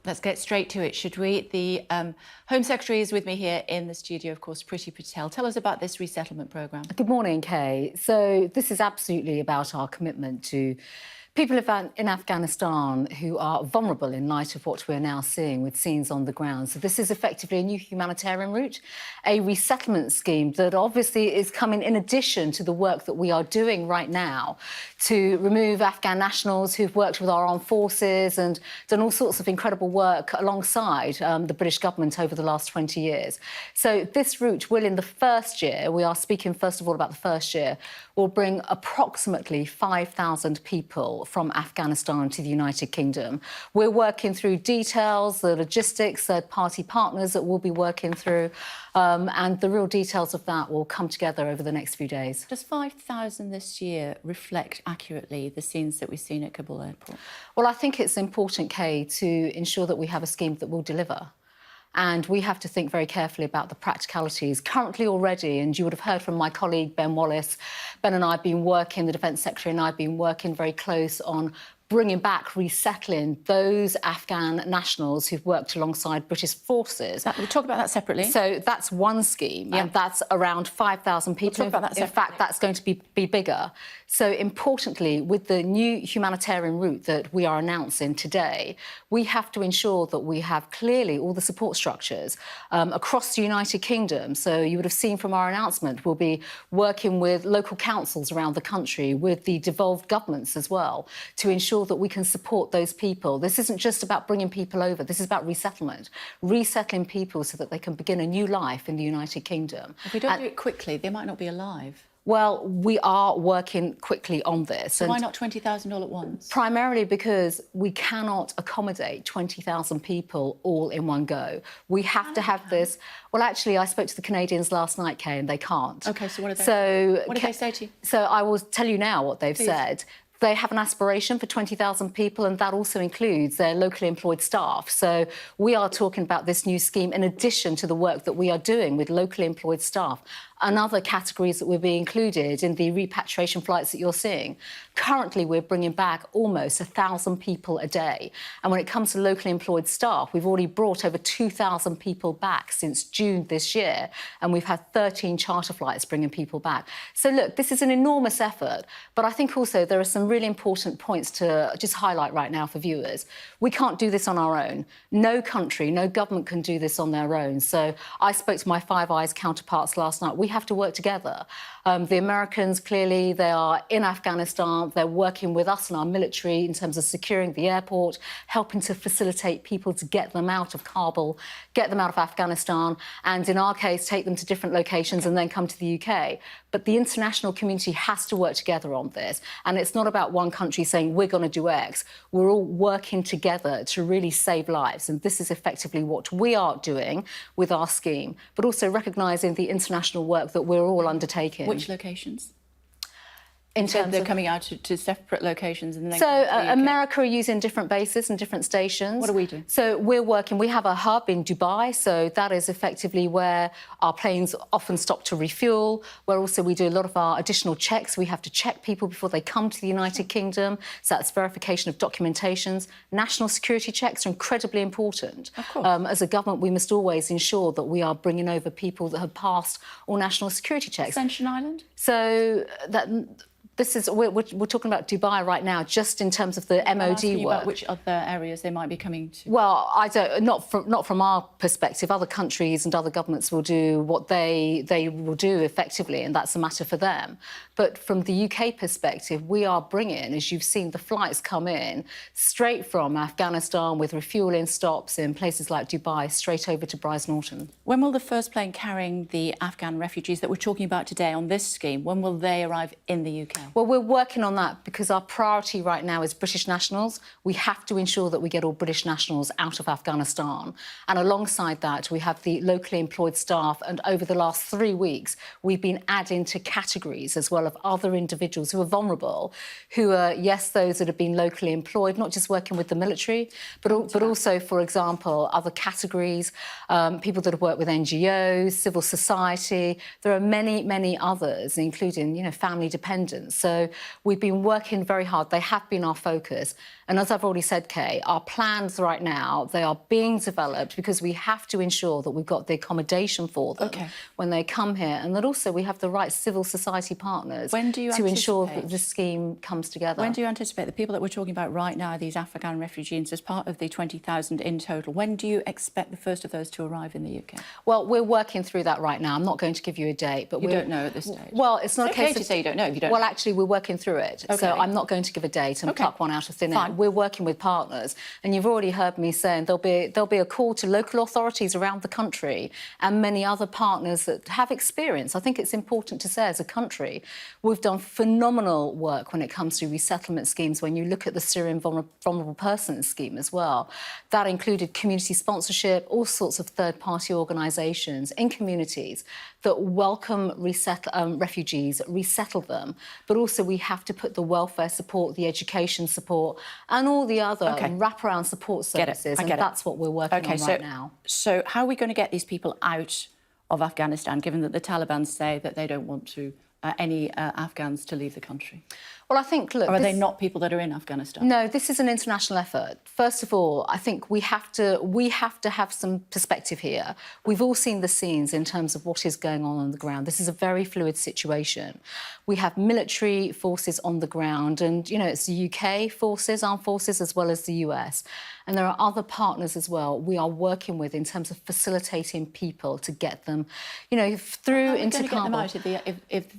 Let's get straight to it, should we? The Home Secretary is with me here in the studio, of course, Priti Patel. Tell us about this resettlement programme. Good morning, Kay. So this is absolutely about our commitment to people in Afghanistan who are vulnerable in light of what we're now seeing with scenes on the ground. So this is effectively a new humanitarian route, a resettlement scheme that obviously is coming in addition to the work that we are doing right now to remove Afghan nationals who've worked with our armed forces and done all sorts of incredible work alongside the British government over the last 20 years. So this route will, in the first year, we are speaking first of all about the first year, will bring approximately 5,000 people from Afghanistan to the United Kingdom. We're working through details, the logistics, third-party partners that we'll be working through, and the real details of that will come together over the next few days. Does 5,000 this year reflect accurately the scenes that we've seen at Kabul airport? Well, I think it's important, Kay, to ensure that we have a scheme that will deliver. And we have to think very carefully about the practicalities. Currently already, and you would have heard from my colleague Ben Wallace, Ben and I have been working, the Defence Secretary and I have been working very close on bringing back, resettling those Afghan nationals who've worked alongside British forces. We'll talk about that separately. So that's one scheme, and that's around 5,000 people. We'll talk about that separately. In fact, that's going to be bigger. So importantly, with the new humanitarian route that we are announcing today, we have to ensure that we have clearly all the support structures across the United Kingdom. So you would have seen from our announcement, we'll be working with local councils around the country, with the devolved governments as well, to ensure that we can support those people. This isn't just about bringing people over, this is about resettlement, resettling people so that they can begin a new life in the United Kingdom. If we don't do it quickly, they might not be alive. Well, we are working quickly on this. So why not 20,000 all at once? Primarily because we cannot accommodate 20,000 people all in one go. We have to have this. Well, actually, I spoke to the Canadians last night, Kay, and they can't. OK, so what did they say to you? So I will tell you now what they've Please. said. They have an aspiration for 20,000 people, and that also includes their locally employed staff. So we are talking about this new scheme in addition to the work that we are doing with locally employed staff and other categories that will be included in the repatriation flights that you're seeing. Currently, we're bringing back almost 1,000 people a day. And when it comes to locally employed staff, we've already brought over 2,000 people back since June this year, and we've had 13 charter flights bringing people back. So, look, this is an enormous effort, but I think also there are some really important points to just highlight right now for viewers. We can't do this on our own. No country, no government can do this on their own. So I spoke to my Five Eyes counterparts last night. We have to work together. The Americans, clearly, they are in Afghanistan. They're working with us and our military in terms of securing the airport, helping to facilitate people to get them out of Kabul, get them out of Afghanistan, and in our case, take them to different locations and then come to the UK. But the international community has to work together on this. And it's not about one country saying, we're going to do X. We're all working together to really save lives. And this is effectively what we are doing with our scheme, but also recognising the international work that we're all undertaking. Which locations? In terms they're of coming out to separate locations and then so America are using different bases and different stations. What do we do? So we're working, we have a hub in Dubai, so that is effectively where our planes often stop to refuel, where also we do a lot of our additional checks. We have to check people before they come to the United Kingdom, so that's verification of documentations. National security checks are incredibly important. Of course. As a government, we must always ensure that we are bringing over people that have passed all national security checks. Ascension Island? So that... We're talking about Dubai right now, just in terms of the MOD work. About which other areas they might be coming to? Well, I don't. Not from our perspective. Other countries and other governments will do what they will do effectively, and that's a matter for them. But from the UK perspective, we are bringing, as you've seen, the flights come in straight from Afghanistan with refuelling stops in places like Dubai, straight over to Brize Norton. When will the first plane carrying the Afghan refugees that we're talking about today on this scheme, when will they arrive in the UK? Well, we're working on that because our priority right now is British nationals. We have to ensure that we get all British nationals out of Afghanistan. And alongside that, we have the locally employed staff. And over the last 3 weeks, we've been adding to categories as well of other individuals who are vulnerable, who are, yes, those that have been locally employed, not just working with the military, but also, for example, other categories, people that have worked with NGOs, civil society. There are many, many others, including, family dependents. So we've been working very hard. They have been our focus. And as I've already said, Kay, our plans right now, they are being developed because we have to ensure that we've got the accommodation for them when they come here, and that also we have the right civil society partners to ensure that the scheme comes together. When do you anticipate the people that we're talking about right now, these Afghan refugees, as part of the 20,000 in total, when do you expect the first of those to arrive in the UK? Well, we're working through that right now. I'm not going to give you a date, but you don't know at this stage. Well, it's not a case to say you don't know if you don't. Well, actually, we're working through it, so I'm not going to give a date and pluck one out of thin air. We're working with partners, and you've already heard me saying there'll be a call to local authorities around the country and many other partners that have experience. I think it's important to say, as a country, we've done phenomenal work when it comes to resettlement schemes. When you look at the Syrian Vulnerable Persons scheme as well, that included community sponsorship, all sorts of third-party organisations in communities that welcome refugees, resettle them, but also we have to put the welfare support, the education support, and all the other wraparound support services, and that's what we're working on right now. So how are we going to get these people out of Afghanistan, given that the Taliban say that they don't want any Afghans to leave the country? Well, I think, look... Or are they not people that are in Afghanistan? No, this is an international effort. First of all, I think we have to have some perspective here. We've all seen the scenes in terms of what is going on the ground. This is a very fluid situation. We have military forces on the ground, and, you know, it's the UK forces, armed forces, as well as the US. And there are other partners as well we are working with in terms of facilitating people to get them, you know, through into Kabul.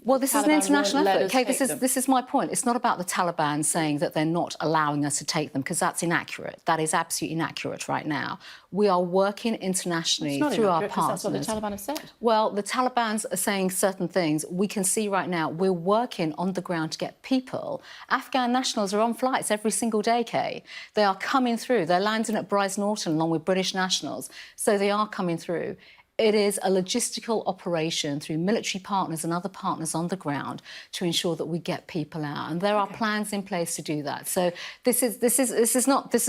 Well, this is an international effort. Okay, this is my point. It's not about the Taliban saying that they're not allowing us to take them, because that's inaccurate. That is absolutely inaccurate right now. We are working internationally through our partners. That's what the Taliban have said. Well, the Taliban are saying certain things. We can see right now we're working on the ground to get people. Afghan nationals are on flights every single day, Kay. They are coming through. They're landing at Brize Norton along with British nationals. So they are coming through. It is a logistical operation through military partners and other partners on the ground to ensure that we get people out, and there are plans in place to do that. So this is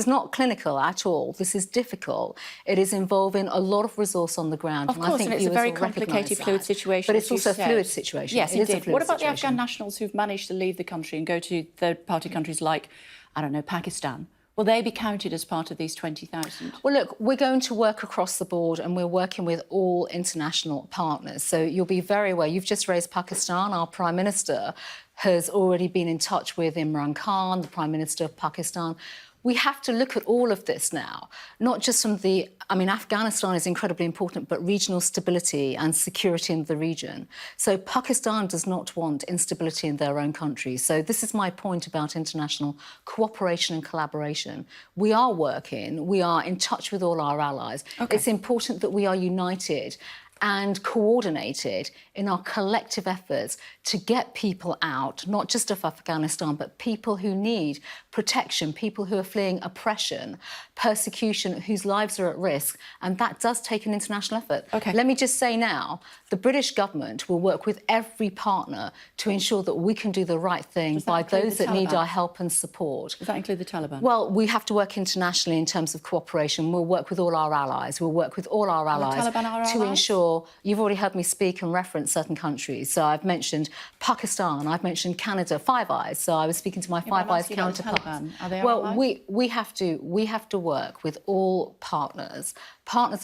not clinical at all. This is difficult. It is involving a lot of resource on the ground. Of course, and it's a very complicated, fluid situation. But it's also a fluid situation. Yes, indeed. What about the Afghan nationals who've managed to leave the country and go to third-party countries like, I don't know, Pakistan? Will they be counted as part of these 20,000? Well, look, we're going to work across the board, and we're working with all international partners. So you'll be very aware. You've just raised Pakistan. Our Prime Minister has already been in touch with Imran Khan, the Prime Minister of Pakistan. We have to look at all of this now, not just from the... I mean, Afghanistan is incredibly important, but regional stability and security in the region. So Pakistan does not want instability in their own country. So this is my point about international cooperation and collaboration. We are working. We are in touch with all our allies. It's important that we are united and coordinated in our collective efforts to get people out, not just of Afghanistan, but people who need protection, people who are fleeing oppression, persecution, whose lives are at risk, and that does take an international effort. Let me just say now, the British government will work with every partner to ensure that we can do the right thing by those that need our help and support. Does that include the Taliban? Well, we have to work internationally in terms of cooperation. We'll work with all our allies. We'll work with all our allies to ensure... You've already heard me speak and reference certain countries. So I've mentioned Pakistan, I've mentioned Canada, Five Eyes. So I was speaking to my Five Eyes counterparts. Are they well, we have to work with all partners,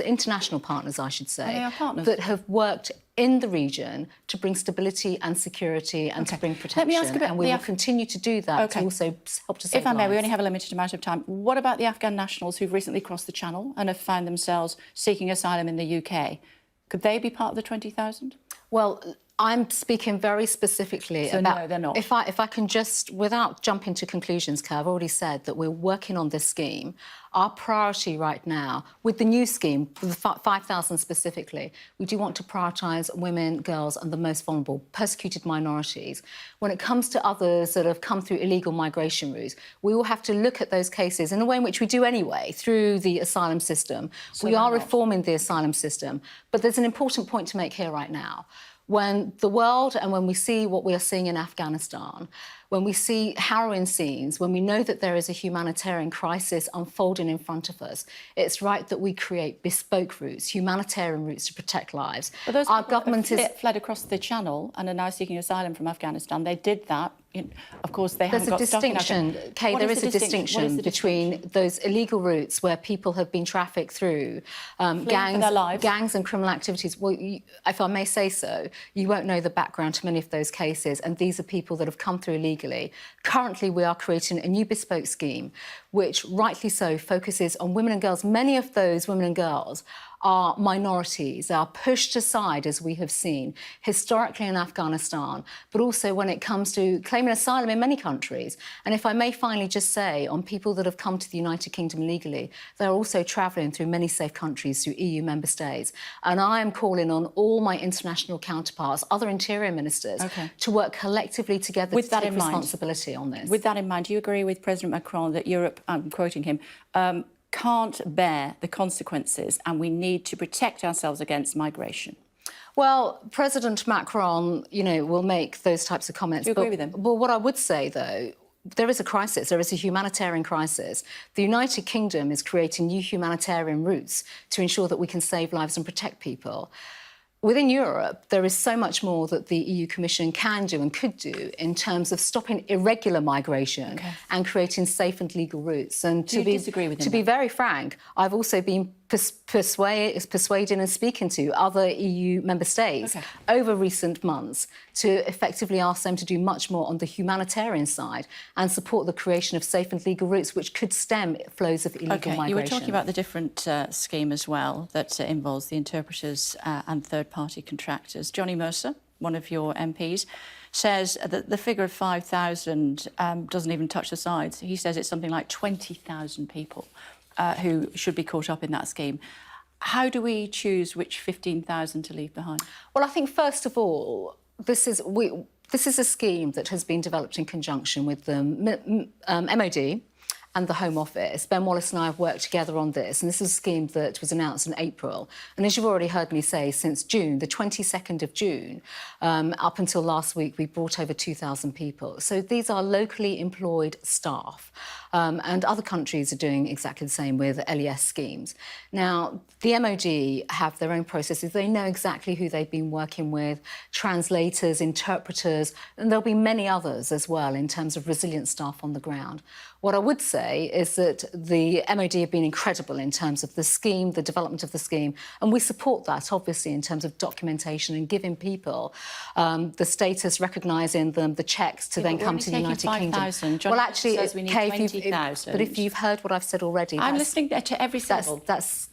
international partners, I should say, that have worked in the region to bring stability and security and to bring protection. Let me ask about and we will continue to do that to also help to save If I may, lives. we only have a limited amount of time. What about the Afghan nationals who've recently crossed the Channel and have found themselves seeking asylum in the UK? Could they be part of the 20,000? Well, I'm speaking very specifically about... No, they're not. If I can just, without jumping to conclusions, Kay, I've already said that we're working on this scheme. Our priority right now, with the new scheme, with the 5,000 specifically, we do want to prioritise women, girls and the most vulnerable, persecuted minorities. When it comes to others that have come through illegal migration routes, we will have to look at those cases in the way in which we do anyway, through the asylum system. We are reforming the asylum system. But there's an important point to make here right now. When the world and when we see what we are seeing in Afghanistan, when we see harrowing scenes, when we know that there is a humanitarian crisis unfolding in front of us, it's right that we create bespoke routes, humanitarian routes to protect lives. But those Our people government that is fled across the Channel and are now seeking asylum from Afghanistan. They did that. Of course, they haven't got stuck in Afghanistan. Kay, there is a distinction between those illegal routes where people have been trafficked through, gangs and criminal activities. Well, if I may say so, you won't know the background to many of those cases, and these are people that have come through illegally. Currently, we are creating a new bespoke scheme, which, rightly so, focuses on women and girls. Many of those women and girls are minorities, are pushed aside, as we have seen, historically in Afghanistan, but also when it comes to claiming asylum in many countries. And if I may finally just say, on people that have come to the United Kingdom legally, they're also travelling through many safe countries, through EU member states. And I am calling on all my international counterparts, other interior ministers, to work collectively together to take responsibility on this. With that in mind, do you agree with President Macron that Europe, I'm quoting him, can't bear the consequences and we need to protect ourselves against migration? Well, President Macron, will make those types of comments. Do you agree with him? Well, what I would say, though, there is a crisis. There is a humanitarian crisis. The United Kingdom is creating new humanitarian routes to ensure that we can save lives and protect people. Within Europe, there is so much more that the EU Commission can do and could do in terms of stopping irregular migration and creating safe and legal routes. And do you disagree with him? To be very frank, I've also been persuading and speaking to other EU member states over recent months to effectively ask them to do much more on the humanitarian side and support the creation of safe and legal routes which could stem flows of illegal migration. You were talking about the different scheme as well that involves the interpreters and third-party contractors. Johnny Mercer, one of your MPs, says that the figure of 5,000 doesn't even touch the sides. He says it's something like 20,000 people who should be caught up in that scheme. How do we choose which 15,000 to leave behind? Well, I think, first of all, this is a scheme that has been developed in conjunction with the MOD and the Home Office. Ben Wallace and I have worked together on this, and this is a scheme that was announced in April. And as you've already heard me say, since June, the 22nd of June, up until last week, we brought over 2,000 people. So these are locally employed staff. And other countries are doing exactly the same with LES schemes. Now, the MOD have their own processes. They know exactly who they've been working with, translators, interpreters, and there'll be many others as well in terms of resilient staff on the ground. What I would say is that the MOD have been incredible in terms of the scheme, the development of the scheme, and we support that, obviously, in terms of documentation and giving people the status, recognising them, the checks to then come to the United Kingdom. Well, actually, Kay, but if you've heard what I've said already... I'm listening to every syllable.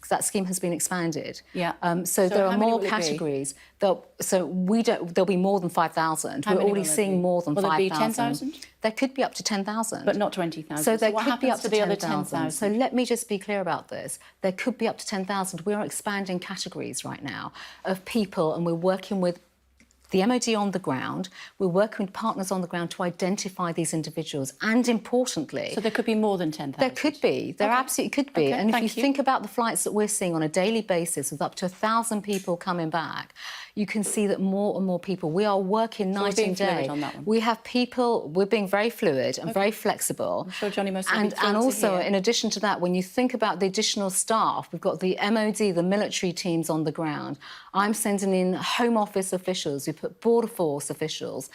That scheme has been expanded. Yeah. So there are more categories. There'll be more than 5,000. We're already seeing more than 5,000. Will there be 10,000? There could be up to 10,000. But not 20,000. So there could be up to the 10,000. other 10,000? So let me just be clear about this. There could be up to 10,000. We are expanding categories right now of people, and we're working with the MOD on the ground. We're working with partners on the ground to identify these individuals, and importantly... So there could be more than 10,000? There could be. There absolutely could be. And if you think about the flights that we're seeing on a daily basis with up to 1,000 people coming back, you can see that more and more people... We are working night and day. On that one. We have people... We're being very fluid and very flexible. I'm sure Johnny Mercer and also, in addition to that, when you think about the additional staff, we've got the MOD, the military teams on the ground. I'm sending in Home Office officials. We put Border Force officials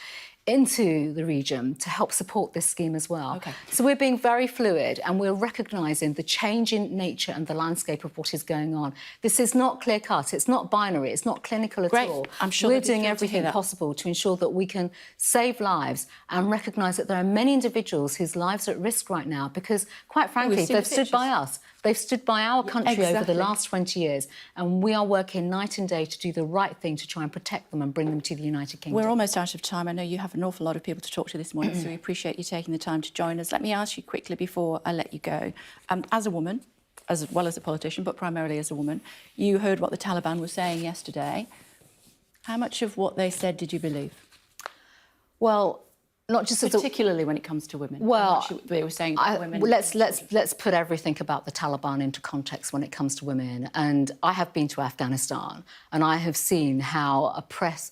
into the region to help support this scheme as well. So we're being very fluid, and we're recognising the changing nature and the landscape of what is going on. This is not clear-cut, it's not binary, it's not clinical at all. I'm sure we're doing everything possible to ensure that we can save lives and recognise that there are many individuals whose lives are at risk right now because, quite frankly, they've stood by us. They've stood by our country over the last 20 years, and we are working night and day to do the right thing to try and protect them and bring them to the United Kingdom. We're almost out of time. I know you have an awful lot of people to talk to this morning, so we appreciate you taking the time to join us. Let me ask you quickly before I let you go. As a woman, as well as a politician, but primarily as a woman, you heard what the Taliban were saying yesterday. How much of what they said did you believe? Well, not just as particularly when it comes to women. Well, they were saying women. Let's put everything about the Taliban into context when it comes to women. And I have been to Afghanistan, and I have seen how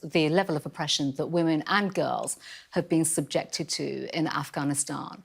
the level of oppression that women and girls have been subjected to in Afghanistan.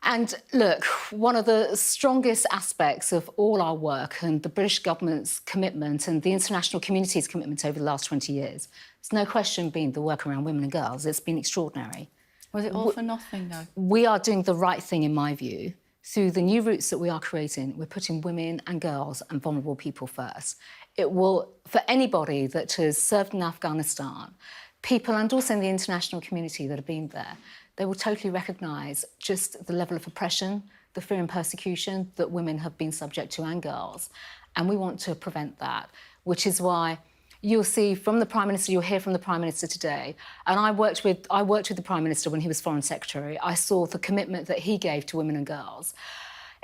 And look, one of the strongest aspects of all our work and the British government's commitment and the international community's commitment over the last 20 years, there's no question been the work around women and girls. It's been extraordinary. Was it all for nothing, though? We are doing the right thing, in my view. Through the new routes that we are creating, we're putting women and girls and vulnerable people first. It will, for anybody that has served in Afghanistan, people and also in the international community that have been there, they will totally recognise just the level of oppression, the fear and persecution that women have been subject to, and girls. And we want to prevent that, which is why you'll see from the Prime Minister, you'll hear from the Prime Minister today. And I worked with the Prime Minister when he was Foreign Secretary. I saw the commitment that he gave to women and girls.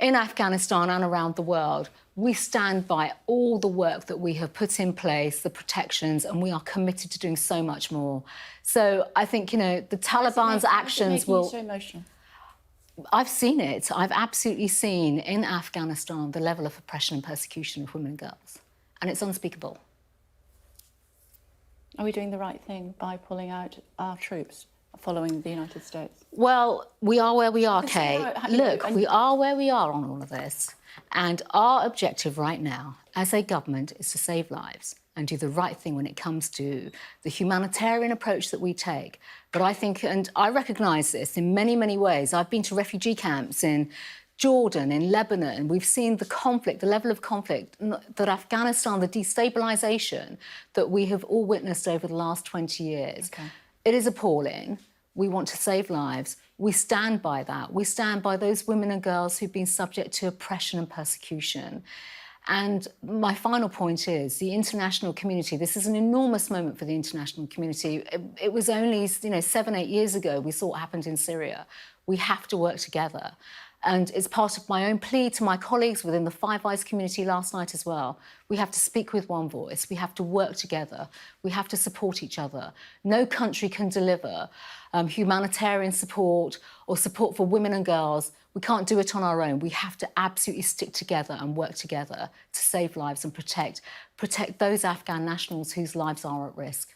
In Afghanistan and around the world, we stand by all the work that we have put in place, the protections, and we are committed to doing so much more. So I think, you know, the Taliban's actions will... You so emotional? I've seen it. I've absolutely seen in Afghanistan the level of oppression and persecution of women and girls. And it's unspeakable. Are we doing the right thing by pulling out our troops following the United States? Well, we are where we are, Kay. Look, we are where we are on all of this. And our objective right now, as a government, is to save lives and do the right thing when it comes to the humanitarian approach that we take. But I think, and I recognise this in many, many ways. I've been to refugee camps in Jordan, in Lebanon. We've seen the conflict, the level of conflict that Afghanistan, the destabilisation that we have all witnessed over the last 20 years. Okay. It is appalling. We want to save lives. We stand by that. We stand by those women and girls who've been subject to oppression and persecution. And my final point is the international community. This is an enormous moment for the international community. It was only 7, 8 years ago we saw what happened in Syria. We have to work together. And it's part of my own plea to my colleagues within the Five Eyes community last night as well. We have to speak with one voice. We have to work together. We have to support each other. No country can deliver humanitarian support or support for women and girls. We can't do it on our own. We have to absolutely stick together and work together to save lives and protect those Afghan nationals whose lives are at risk.